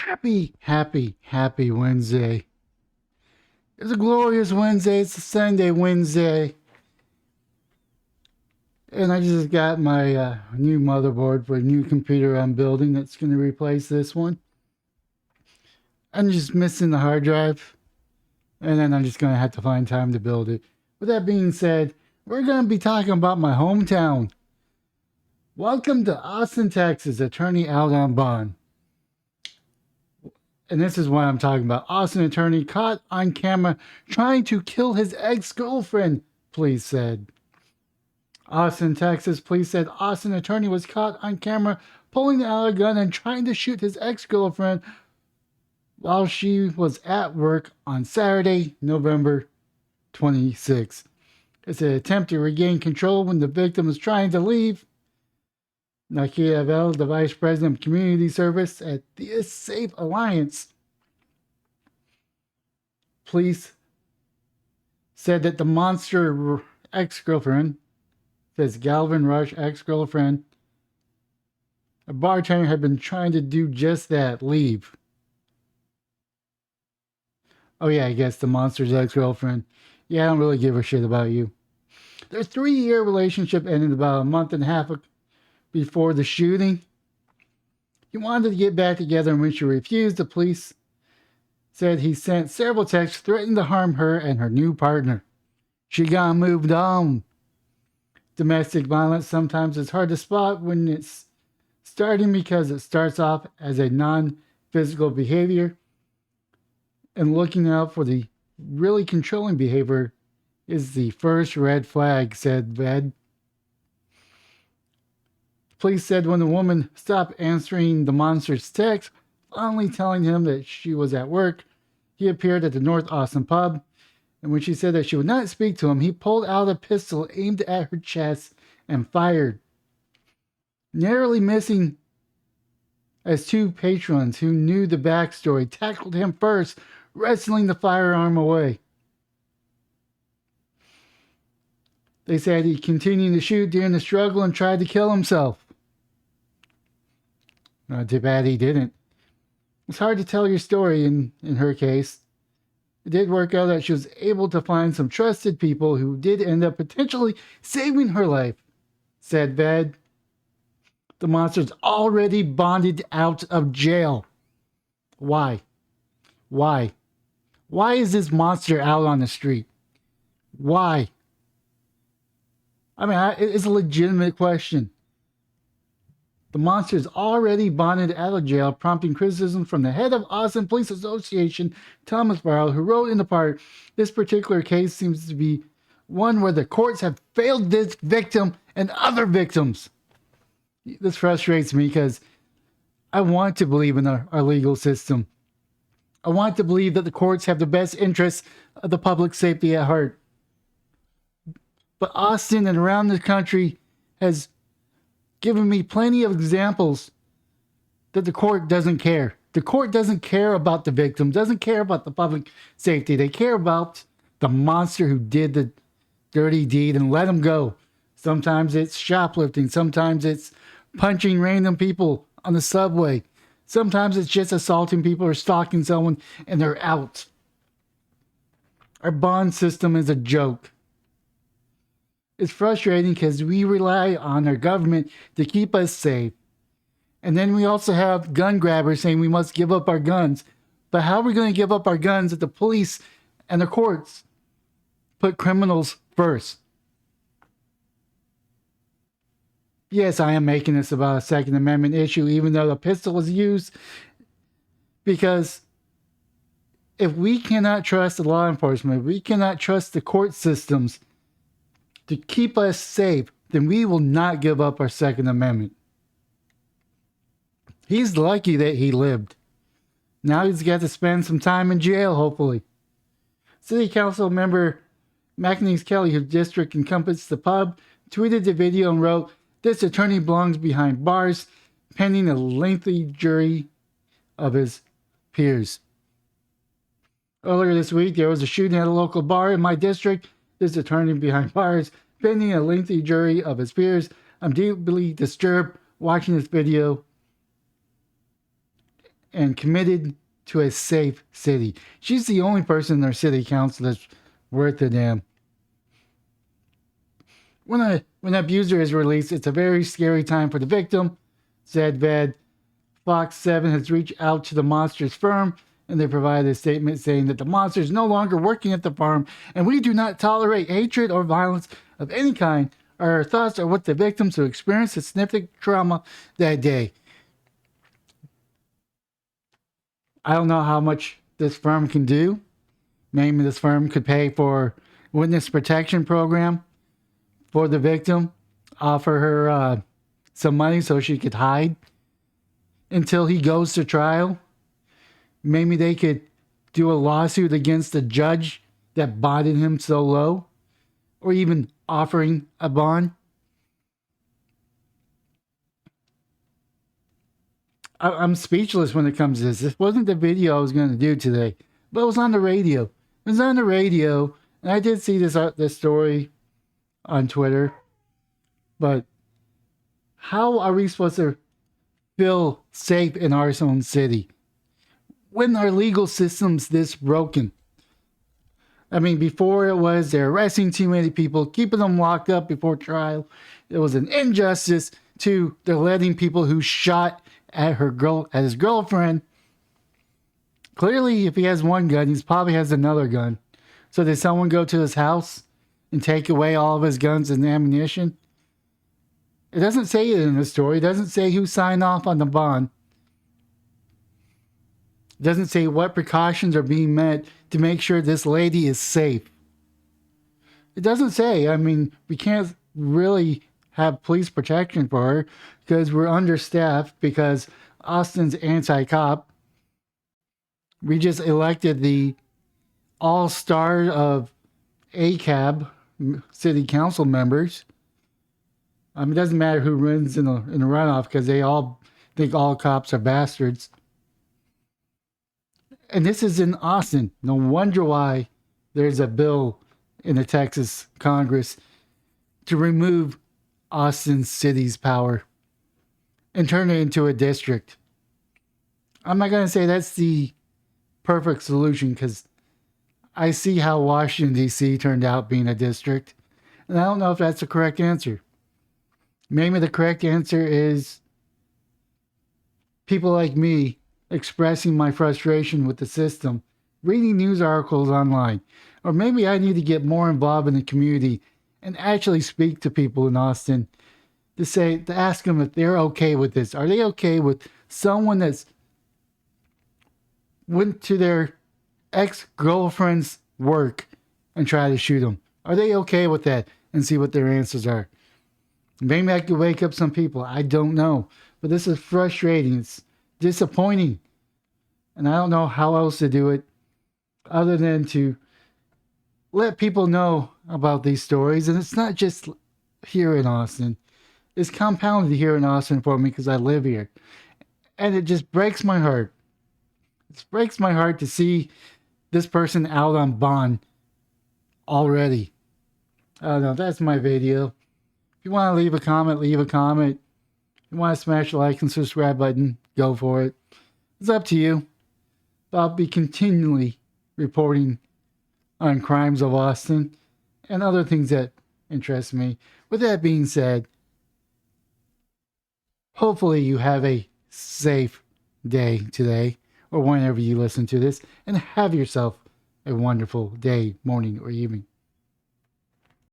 Happy Wednesday. It's a glorious Wednesday. It's a Sunday Wednesday. And I just got my new motherboard for a new computer I'm building that's going to replace this one. I'm just missing the hard drive. And then I'm just going to have to find time to build it. With that being said, we're going to be talking about my hometown. Welcome to Austin, Texas, attorney out on bond. And this is what I'm talking about. Austin attorney caught on camera trying to kill his ex-girlfriend, police said. Austin, Texas, police said Austin attorney was caught on camera pulling out a gun and trying to shoot his ex-girlfriend while she was at work on Saturday, November 26. It's an attempt to regain control when the victim was trying to leave. Nakia Bell, the Vice President of Community Service at the Safe Alliance. Police said that the monster ex-girlfriend, says Galvin Rush, ex-girlfriend, a bartender had been trying to do just that, leave. Oh yeah, I guess the monster's ex-girlfriend. Yeah, I don't really give a shit about you. Their 3-year relationship ended about a month and a half before the shooting. He wanted to get back together, and when she refused, the police said he sent several texts threatening to harm her and her new partner. She got moved on. Domestic violence sometimes is hard to spot when it's starting because it starts off as a non-physical behavior, and looking out for the really controlling behavior is the first red flag, said Ved. Police said when the woman stopped answering the monster's text, finally telling him that she was at work, he appeared at the North Austin pub, and when she said that she would not speak to him, he pulled out a pistol aimed at her chest and fired, narrowly missing as 2 patrons who knew the backstory tackled him first, wrestling the firearm away. They said he continued to shoot during the struggle and tried to kill himself. Not too bad he didn't. It's hard to tell your story in her case. It did work out that she was able to find some trusted people who did end up potentially saving her life, said Ved. The monster's already bonded out of jail. Why? Why? Why is this monster out on the street? Why? I mean, it's a legitimate question. The monster is already bonded out of jail, prompting criticism from the head of Austin Police Association, Thomas Barrow, who wrote in the part, this particular case seems to be one where the courts have failed this victim and other victims. This frustrates me because I want to believe in our legal system. I want to believe that the courts have the best interests of the public safety at heart. But Austin and around the country has given me plenty of examples that the court doesn't care. The court doesn't care about the victim, doesn't care about the public safety. They care about the monster who did the dirty deed and let him go. Sometimes it's shoplifting. Sometimes it's punching random people on the subway. Sometimes it's just assaulting people or stalking someone and they're out. Our bond system is a joke. It's frustrating because we rely on our government to keep us safe. And then we also have gun grabbers saying we must give up our guns. But how are we going to give up our guns if the police and the courts put criminals first? Yes, I am making this about a Second Amendment issue, even though the pistol was used. Because if we cannot trust the law enforcement, if we cannot trust the court systems to keep us safe, then we will not give up our Second Amendment. He's lucky that he lived. Now he's got to spend some time in jail, hopefully. City Council member McNeese Kelly, whose district encompassed the pub, tweeted the video and wrote, "This attorney belongs behind bars, pending a lengthy jury of his peers." Earlier this week, there was a shooting at a local bar in my district. This attorney behind bars, pending a lengthy jury of his peers. I'm deeply disturbed watching this video. and committed to a safe city. She's the only person in our city council that's worth a damn. When an abuser is released, it's a very scary time for the victim, said Ved. Fox 7 has reached out to the Monsters firm, and they provided a statement saying that the Monster is no longer working at the farm, and we do not tolerate hatred or violence of any kind. Our thoughts are with the victims who experienced a significant trauma that day. I don't know how much this firm can do. Maybe this firm could pay for witness protection program for the victim, offer her some money so she could hide until he goes to trial. Maybe they could do a lawsuit against the judge that bonded him so low, or even offering a bond. I'm speechless when it comes to this. This wasn't the video I was going to do today, but it was on the radio. It was on the radio, and I did see this story on Twitter. But how are we supposed to feel safe in our own city when our legal system's this broken? I mean, before it was they're arresting too many people, keeping them locked up before trial. It was an injustice to they're letting people who shot at his girlfriend. Clearly, if he has one gun, he probably has another gun. So did someone go to his house and take away all of his guns and ammunition? It doesn't say it in the story. It doesn't say who signed off on the bond. It doesn't say what precautions are being met to make sure this lady is safe. It doesn't say. I mean, we can't really have police protection for her because we're understaffed, because Austin's anti-cop. We just elected the all-star of ACAB city council members. It doesn't matter who wins in a runoff because they all think all cops are bastards. And this is in Austin. No wonder why there's a bill in the Texas Congress to remove Austin City's power and turn it into a district. I'm not going to say that's the perfect solution because I see how Washington, D.C. turned out being a district. And I don't know if that's the correct answer. Maybe the correct answer is people like me expressing my frustration with the system, reading news articles online. Or maybe I need to get more involved in the community and actually speak to people in Austin to ask them if they're okay with this. Are they okay with someone that's went to their ex-girlfriend's work and try to shoot them? Are they okay with that? And see what their answers are. Maybe I could wake up some people. I don't know. But this is frustrating. It's disappointing. And I don't know how else to do it other than to let people know about these stories. And it's not just here in Austin. It's compounded here in Austin for me because I live here. And it just breaks my heart. It breaks my heart to see this person out on bond already. I don't know. That's my video. If you want to leave a comment, leave a comment. If you want to smash the like and subscribe button, go for it. It's up to you. I'll be continually reporting on crimes of Austin and other things that interest me. With that being said, hopefully you have a safe day today or whenever you listen to this, and have yourself a wonderful day, morning, or evening.